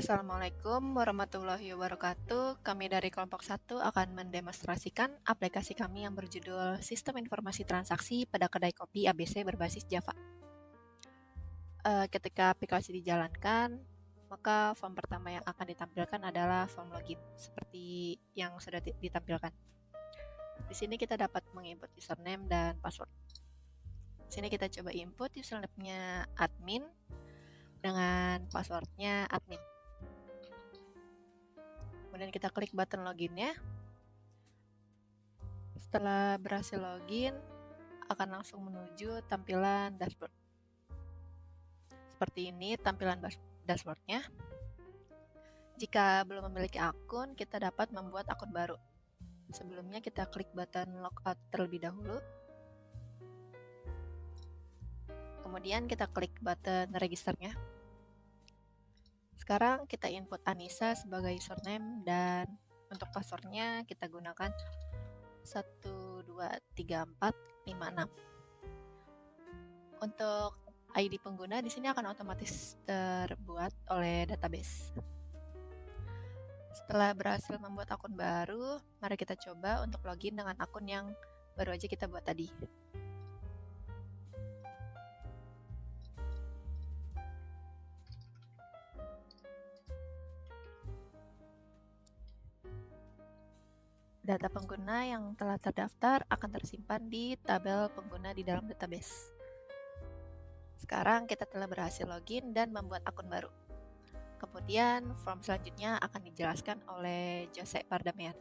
Assalamualaikum warahmatullahi wabarakatuh. Kami dari kelompok 1 akan mendemonstrasikan aplikasi kami yang berjudul Sistem Informasi Transaksi pada Kedai Kopi ABC berbasis Java. Ketika aplikasi dijalankan, maka form pertama yang akan ditampilkan adalah form login, seperti yang sudah ditampilkan. Di sini kita dapat menginput username dan password. Di sini kita coba input username-nya admin dengan passwordnya admin. Kemudian kita klik button loginnya. Setelah berhasil login, akan langsung menuju tampilan dashboard. Seperti ini tampilan dashboardnya. Jika belum memiliki akun, kita dapat membuat akun baru. Sebelumnya kita klik button logout terlebih dahulu. Kemudian kita klik button registernya. Sekarang kita input Anissa sebagai username dan untuk passwordnya kita gunakan 123456. Untuk ID pengguna di sini akan otomatis terbuat oleh database. Setelah berhasil membuat akun baru, mari kita coba untuk login dengan akun yang baru aja kita buat tadi. Data pengguna yang telah terdaftar akan tersimpan di tabel pengguna di dalam database. Sekarang kita telah berhasil login dan membuat akun baru. Kemudian form selanjutnya akan dijelaskan oleh Jose Pardamian.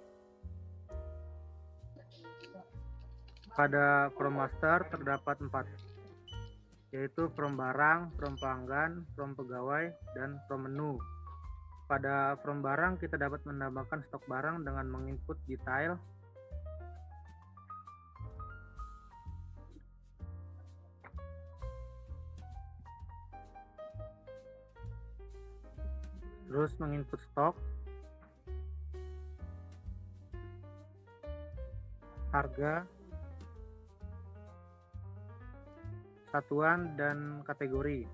Pada form master terdapat 4, yaitu form barang, form pelanggan, form pegawai, dan form menu. Pada form barang kita dapat menambahkan stok barang dengan menginput detail, terus menginput stok, harga, satuan, dan kategori.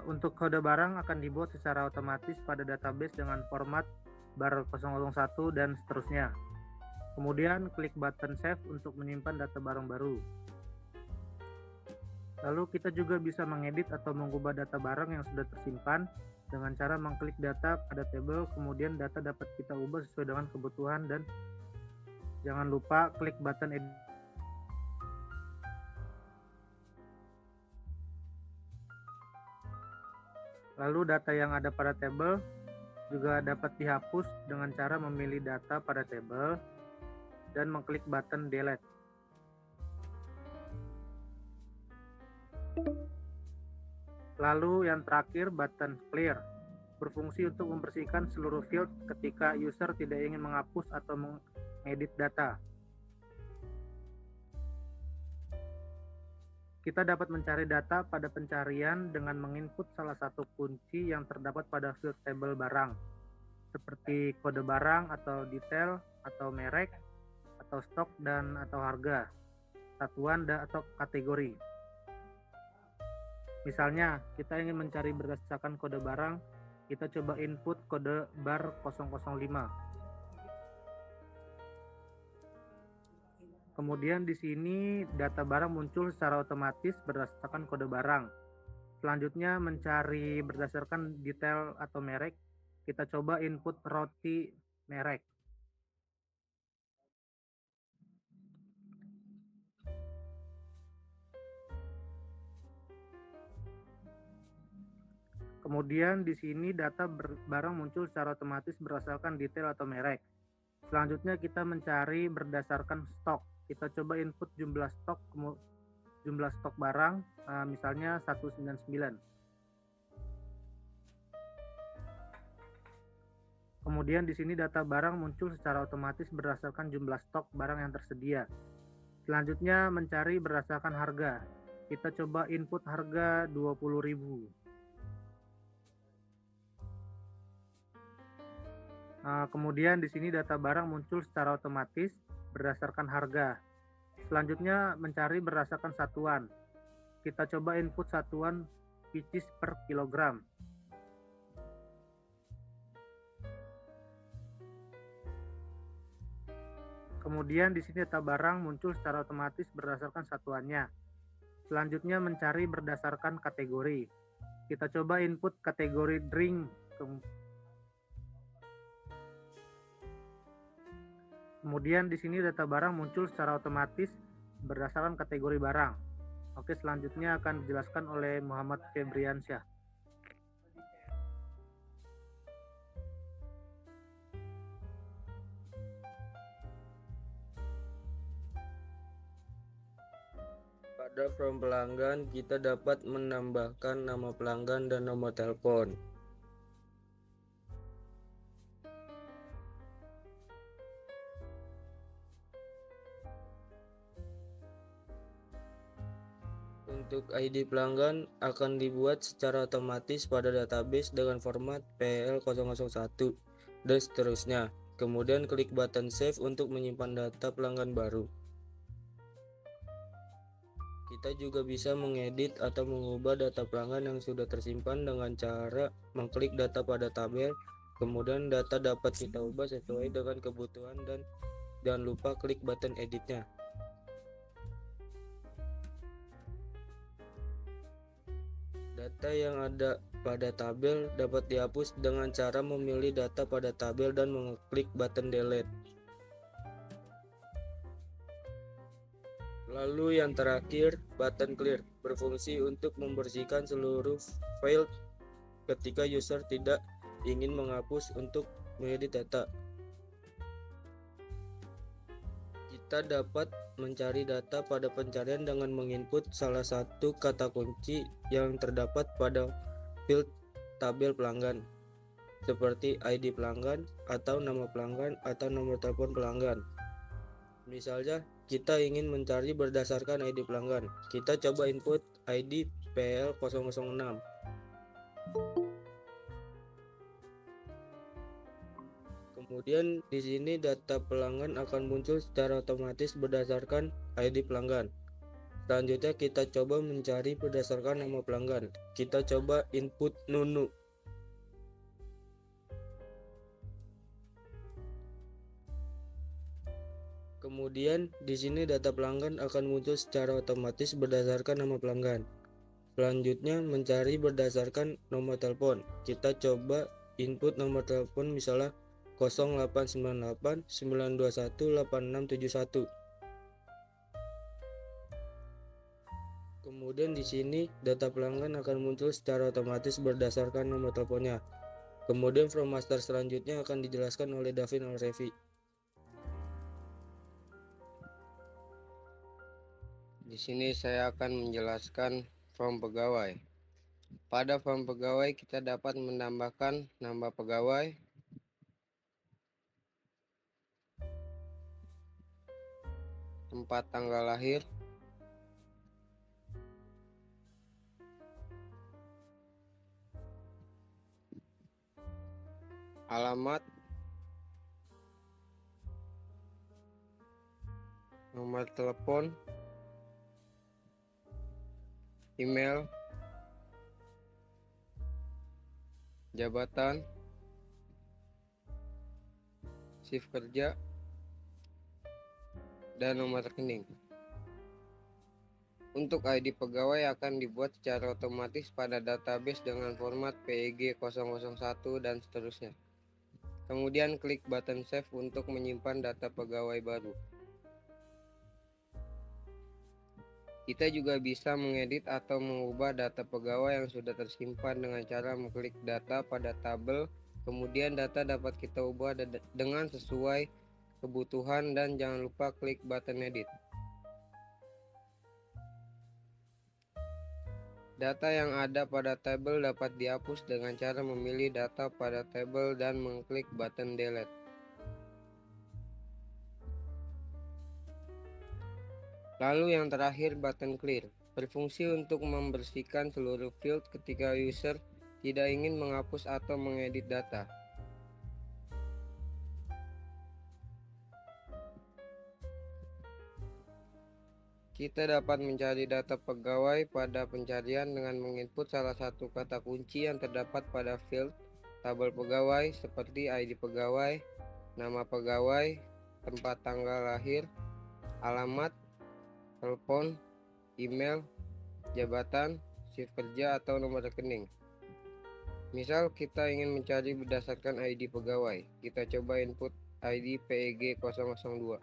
Untuk kode barang akan dibuat secara otomatis pada database dengan format bar 001 dan seterusnya. Kemudian klik button save untuk menyimpan data barang baru. Lalu kita juga bisa mengedit atau mengubah data barang yang sudah tersimpan dengan cara mengklik data pada tabel, kemudian data dapat kita ubah sesuai dengan kebutuhan, dan jangan lupa klik button edit. Lalu data yang ada pada tabel juga dapat dihapus dengan cara memilih data pada tabel dan mengklik button delete. Lalu yang terakhir button clear, berfungsi untuk membersihkan seluruh field ketika user tidak ingin menghapus atau mengedit data. Kita dapat mencari data pada pencarian dengan menginput salah satu kunci yang terdapat pada field tabel barang, seperti kode barang atau detail atau merek atau stok dan atau harga, satuan dan atau kategori. Misalnya, kita ingin mencari berdasarkan kode barang, kita coba input kode bar 005. Kemudian di sini data barang muncul secara otomatis berdasarkan kode barang. Selanjutnya mencari berdasarkan detail atau merek, kita coba input roti merek. Kemudian di sini data barang muncul secara otomatis berdasarkan detail atau merek. Selanjutnya kita mencari berdasarkan stok. Kita coba input jumlah stok barang, misalnya 199. Kemudian di sini data barang muncul secara otomatis berdasarkan jumlah stok barang yang tersedia. Selanjutnya mencari berdasarkan harga. Kita coba input harga 20.000. Kemudian di sini data barang muncul secara otomatis berdasarkan harga. Selanjutnya mencari berdasarkan satuan. Kita coba input satuan pieces per kilogram. Kemudian di sini data barang muncul secara otomatis berdasarkan satuannya. Selanjutnya mencari berdasarkan kategori. Kita coba input kategori drink. Kemudian di sini data barang muncul secara otomatis berdasarkan kategori barang. Oke, selanjutnya akan dijelaskan oleh Muhammad Febriansyah. Pada form pelanggan, kita dapat menambahkan nama pelanggan dan nomor telepon. Untuk ID pelanggan akan dibuat secara otomatis pada database dengan format PL001 dan seterusnya. Kemudian klik button save untuk menyimpan data pelanggan baru. Kita juga bisa mengedit atau mengubah data pelanggan yang sudah tersimpan dengan cara mengklik data pada tabel. Kemudian data dapat kita ubah sesuai dengan kebutuhan dan jangan lupa klik button editnya. Data yang ada pada tabel dapat dihapus dengan cara memilih data pada tabel dan mengklik button delete. Lalu yang terakhir, button clear berfungsi untuk membersihkan seluruh file ketika user tidak ingin menghapus untuk mengedit data. Kita dapat mencari data pada pencarian dengan menginput salah satu kata kunci yang terdapat pada field tabel pelanggan, seperti ID pelanggan atau nama pelanggan atau nomor telepon pelanggan. Misalnya, kita ingin mencari berdasarkan ID pelanggan. Kita coba input ID PL006. Kemudian di sini data pelanggan akan muncul secara otomatis berdasarkan ID pelanggan. Selanjutnya kita coba mencari berdasarkan nama pelanggan. Kita coba input Nunu. Kemudian di sini data pelanggan akan muncul secara otomatis berdasarkan nama pelanggan. Selanjutnya mencari berdasarkan nomor telepon. Kita coba input nomor telepon misalnya 0898 921 8671. Kemudian di sini data pelanggan akan muncul secara otomatis berdasarkan nomor teleponnya. Kemudian from master selanjutnya akan dijelaskan oleh Davin Alrevi. Di sini saya akan menjelaskan form pegawai. Pada form pegawai kita dapat menambahkan nama pegawai, tempat tanggal lahir, alamat, nomor telepon, email, jabatan, shift kerja, dan nomor rekening. Untuk ID pegawai akan dibuat secara otomatis pada database dengan format PEG001 dan seterusnya. Kemudian klik button save untuk menyimpan data pegawai baru. Kita juga bisa mengedit atau mengubah data pegawai yang sudah tersimpan dengan cara mengklik data pada tabel, kemudian data dapat kita ubah dengan sesuai kebutuhan dan jangan lupa klik button edit. Data yang ada pada tabel dapat dihapus dengan cara memilih data pada tabel dan mengklik button delete. Lalu yang terakhir button clear, berfungsi untuk membersihkan seluruh field ketika user tidak ingin menghapus atau mengedit data. Kita dapat mencari data pegawai pada pencarian dengan menginput salah satu kata kunci yang terdapat pada field tabel pegawai seperti ID pegawai, nama pegawai, tempat tanggal lahir, alamat, telepon, email, jabatan, shift kerja, atau nomor rekening. Misal kita ingin mencari berdasarkan ID pegawai, kita coba input ID PEG 002.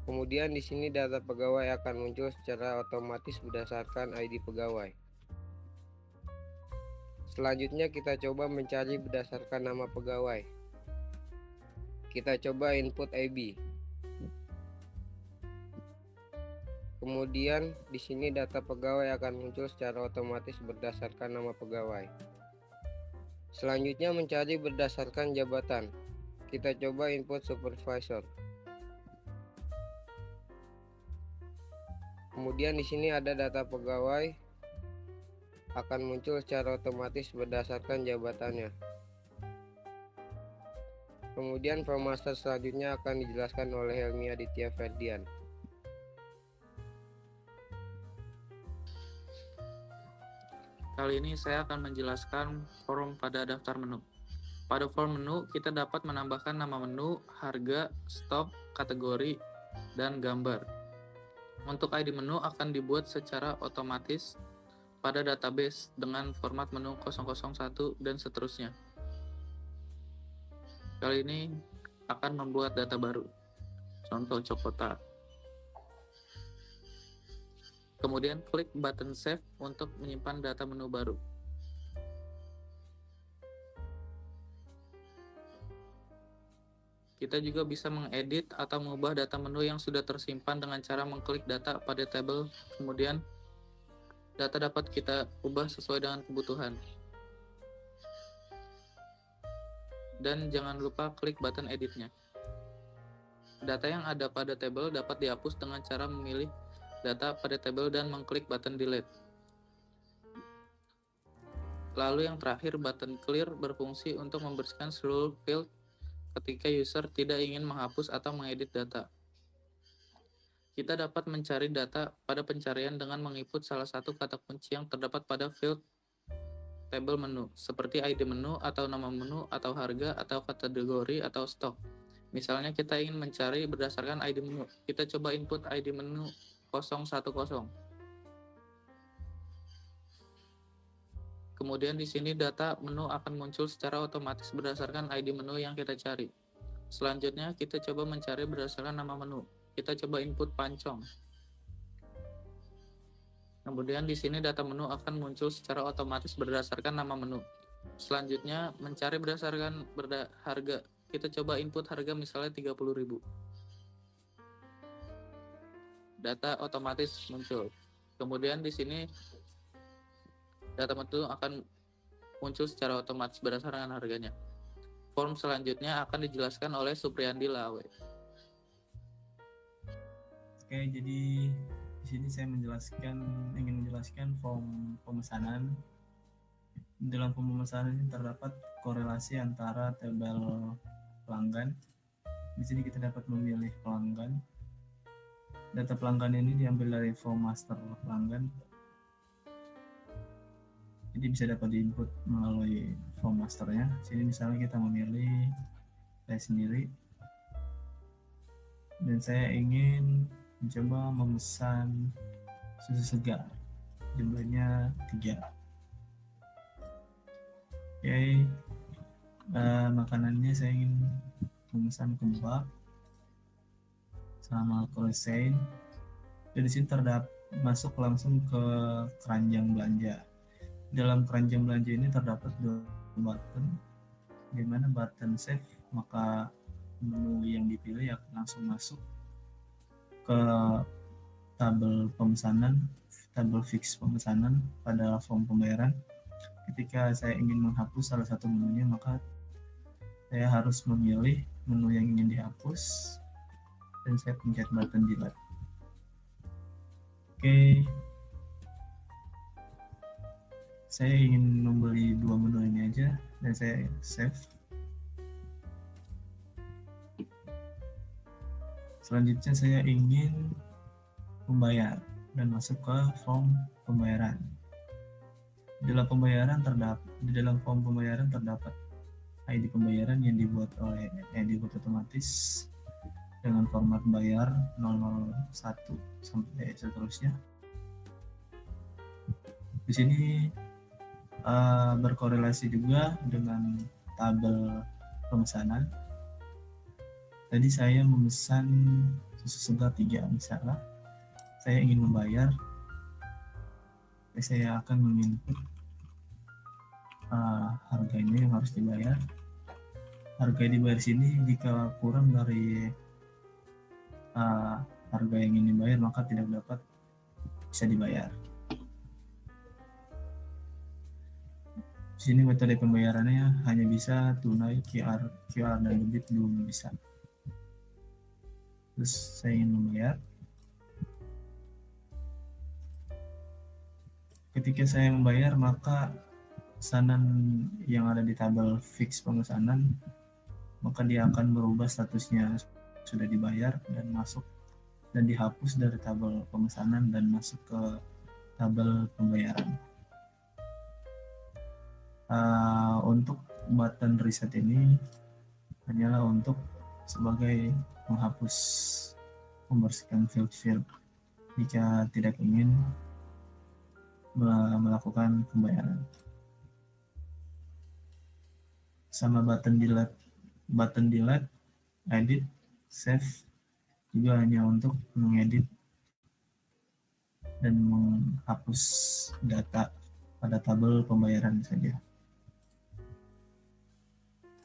Kemudian di sini data pegawai akan muncul secara otomatis berdasarkan ID pegawai. Selanjutnya kita coba mencari berdasarkan nama pegawai. Kita coba input IB. Kemudian di sini data pegawai akan muncul secara otomatis berdasarkan nama pegawai. Selanjutnya mencari berdasarkan jabatan. Kita coba input supervisor. Kemudian di sini ada data pegawai akan muncul secara otomatis berdasarkan jabatannya. Kemudian form master selanjutnya akan dijelaskan oleh Helmi Aditya Ferdian. Kali ini saya akan menjelaskan form pada daftar menu. Pada form menu, kita dapat menambahkan nama menu, harga, stok, kategori, dan gambar. Untuk ID menu akan dibuat secara otomatis pada database dengan format menu 001 dan seterusnya. Kali ini akan membuat data baru, contoh Cokota. Kemudian klik button Save untuk menyimpan data menu baru. Kita juga bisa mengedit atau mengubah data menu yang sudah tersimpan dengan cara mengklik data pada tabel, kemudian data dapat kita ubah sesuai dengan kebutuhan. Dan jangan lupa klik button editnya. Data yang ada pada tabel dapat dihapus dengan cara memilih data pada tabel dan mengklik button delete. Lalu yang terakhir, button clear berfungsi untuk membersihkan seluruh field ketika user tidak ingin menghapus atau mengedit data. Kita dapat mencari data pada pencarian dengan menginput salah satu kata kunci yang terdapat pada field tabel menu, seperti ID menu atau nama menu atau harga atau kategori atau stok. Misalnya kita ingin mencari berdasarkan ID menu, kita coba input ID menu 010. Kemudian di sini data menu akan muncul secara otomatis berdasarkan ID menu yang kita cari. Selanjutnya kita coba mencari berdasarkan nama menu. Kita coba input pancong. Kemudian di sini data menu akan muncul secara otomatis berdasarkan nama menu. Selanjutnya mencari berdasarkan harga. Kita coba input harga misalnya 30.000. Data otomatis muncul. Kemudian di sini data menu akan muncul secara otomatis berdasarkan harganya. Form selanjutnya akan dijelaskan oleh Supriyandi Lawe. Oke, jadi di sini saya ingin menjelaskan form pemesanan. Dalam form pemesanan ini terdapat korelasi antara tabel pelanggan. Di sini kita dapat memilih pelanggan. Data pelanggan ini diambil dari form master pelanggan. Jadi bisa dapat diinput melalui form masternya. Sini misalnya kita memilih saya sendiri dan saya ingin mencoba memesan susu segar, jumlahnya 3. Oke, makanannya saya ingin memesan kebab sama croissant. Jadi di sini masuk langsung ke keranjang belanja. Dalam keranjang belanja ini terdapat 2 button, di mana button save, maka menu yang dipilih akan langsung masuk ke tabel pemesanan, tabel fix pemesanan pada form pembayaran. Ketika saya ingin menghapus salah satu menunya, maka saya harus memilih menu yang ingin dihapus dan saya pencet button delete. Oke. Saya ingin membeli 2 menu ini aja dan saya save. Selanjutnya saya ingin membayar dan masuk ke form pembayaran. Di dalam form pembayaran terdapat ID pembayaran yang dibuat otomatis dengan format bayar 001 sampai seterusnya. Di sini berkorelasi juga dengan tabel pemesanan. Tadi saya memesan susu segar 3 misalnya. Saya ingin membayar. Saya akan menginput harganya yang harus dibayar. Harga yang dibayar sini jika kurang dari harga yang ingin dibayar maka tidak dapat bisa dibayar. Di sini metode pembayarannya hanya bisa tunai, QR dan debit belum bisa. Terus saya ingin membayar. Ketika saya membayar maka pesanan yang ada di tabel fix pemesanan maka dia akan berubah statusnya sudah dibayar dan masuk dan dihapus dari tabel pemesanan dan masuk ke tabel pembayaran. Untuk button reset ini hanyalah untuk sebagai menghapus, membersihkan field jika tidak ingin melakukan pembayaran. Sama button delete, edit, save juga hanya untuk mengedit dan menghapus data pada tabel pembayaran saja.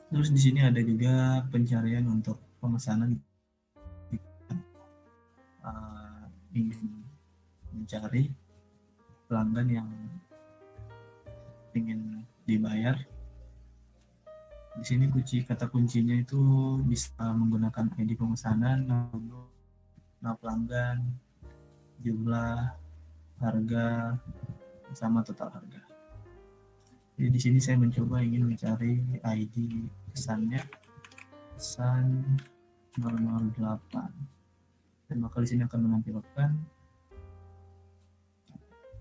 Terus di sini ada juga pencarian untuk pemesanan ingin mencari pelanggan yang ingin dibayar. Di sini kata kuncinya itu bisa menggunakan ID pemesanan, nama pelanggan, jumlah, harga, sama total harga. Jadi di sini saya mencoba ingin mencari ID pesannya, pesan 008. Dan maka di sini akan menampilkan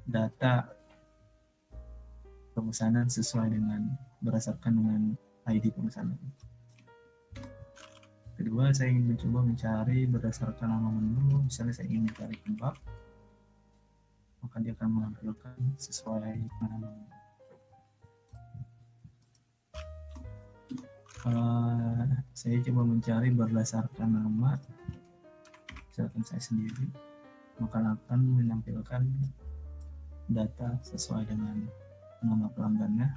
data pemesanan sesuai berdasarkan dengan ID pemesanan. Kedua, saya ingin mencoba mencari berdasarkan nama menu. Misalnya saya ingin mencari kebab, maka dia akan menampilkan sesuai nama menu. Saya coba mencari berdasarkan nama, misalkan saya sendiri, maka akan menampilkan data sesuai dengan nama pelanggannya.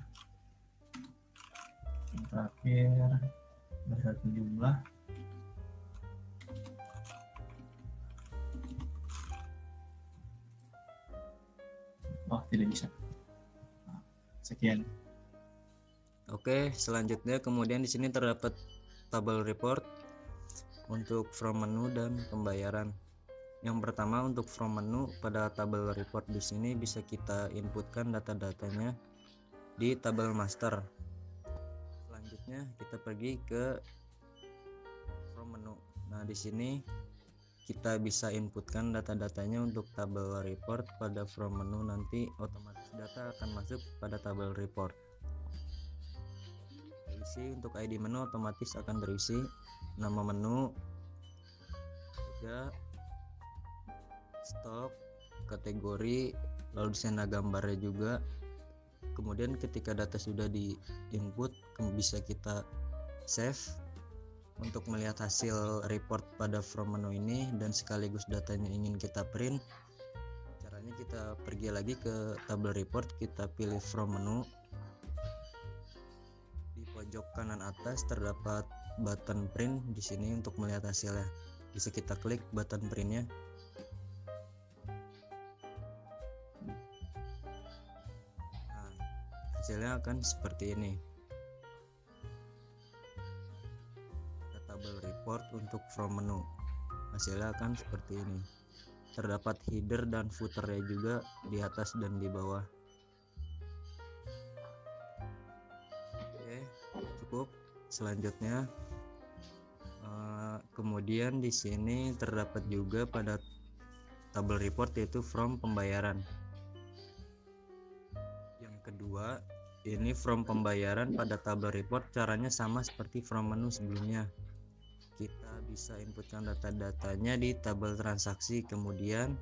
Yang terakhir berdasarkan jumlah. Tidak bisa. Sekian. Oke, selanjutnya kemudian di sini terdapat tabel report untuk from menu dan pembayaran. Yang pertama untuk from menu, pada tabel report di sini bisa kita inputkan data-datanya di tabel master. Selanjutnya kita pergi ke from menu. Nah, di sini kita bisa inputkan data-datanya untuk tabel report pada from menu, nanti otomatis data akan masuk pada tabel report. Isi untuk ID menu otomatis akan terisi nama menu, harga, stok, kategori, lalu di sana gambarnya juga. Kemudian ketika data sudah di input bisa kita save untuk melihat hasil report pada from menu ini, dan sekaligus datanya ingin kita print. Caranya kita pergi lagi ke tabel report, kita pilih from menu. Di pojok kanan atas terdapat button print di sini untuk melihat hasilnya. Bisa kita klik button printnya. Nah, hasilnya akan seperti ini. Tabel report untuk from menu, hasilnya akan seperti ini. Terdapat header dan footernya juga di atas dan di bawah. Oke, cukup. Selanjutnya Kemudian di sini terdapat juga pada tabel report yaitu from pembayaran. Yang kedua, ini from pembayaran pada tabel report caranya sama seperti from menu sebelumnya. Kita bisa inputkan data-datanya di tabel transaksi, kemudian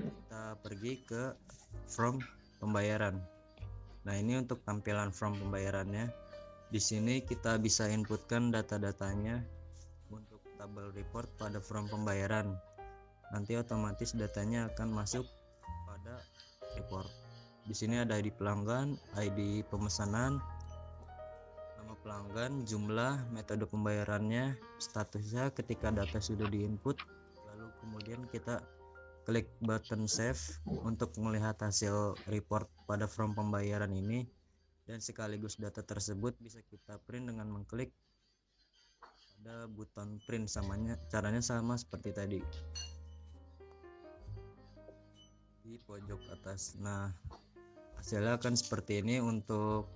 kita pergi ke from pembayaran. Nah, ini untuk tampilan from pembayarannya. Di sini kita bisa inputkan data-datanya untuk tabel report pada from pembayaran. Nanti otomatis datanya akan masuk pada report. Di sini ada ID pelanggan, ID pemesanan, nama pelanggan, jumlah, metode pembayarannya, statusnya ketika data sudah diinput. Lalu kemudian kita klik button save untuk melihat hasil report pada from pembayaran ini, dan sekaligus data tersebut bisa kita print dengan mengklik pada button print. Caranya sama seperti tadi di pojok atas. Nah, hasilnya akan seperti ini untuk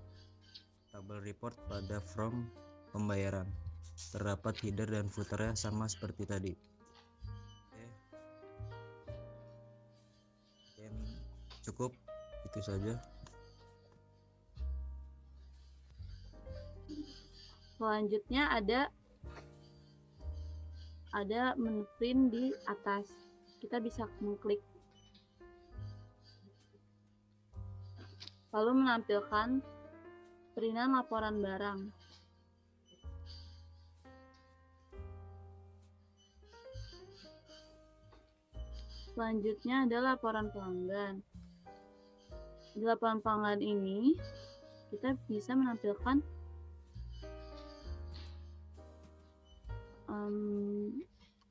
tabel report pada from pembayaran. Terdapat header dan footernya sama seperti tadi. Oke. Cukup itu saja. Selanjutnya ada menu print di atas. Kita bisa mengklik lalu menampilkan perintan laporan barang. Selanjutnya ada laporan pelanggan. Di laporan pelanggan ini kita bisa menampilkan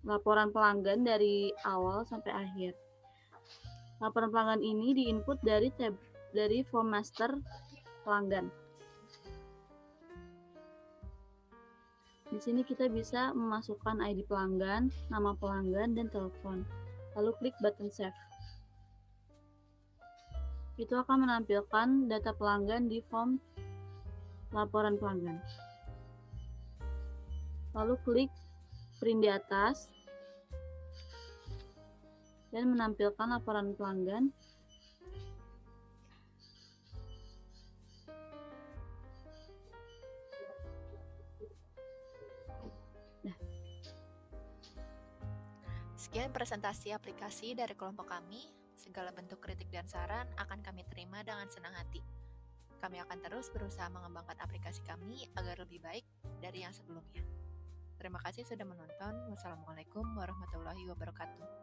laporan pelanggan dari awal sampai akhir. Laporan pelanggan ini diinput dari form master pelanggan. Di sini kita bisa memasukkan ID pelanggan, nama pelanggan, dan telepon. Lalu klik button save. Itu akan menampilkan data pelanggan di form laporan pelanggan. Lalu klik print di atas dan menampilkan laporan pelanggan. Sekian presentasi aplikasi dari kelompok kami. Segala bentuk kritik dan saran akan kami terima dengan senang hati. Kami akan terus berusaha mengembangkan aplikasi kami agar lebih baik dari yang sebelumnya. Terima kasih sudah menonton. Wassalamualaikum warahmatullahi wabarakatuh.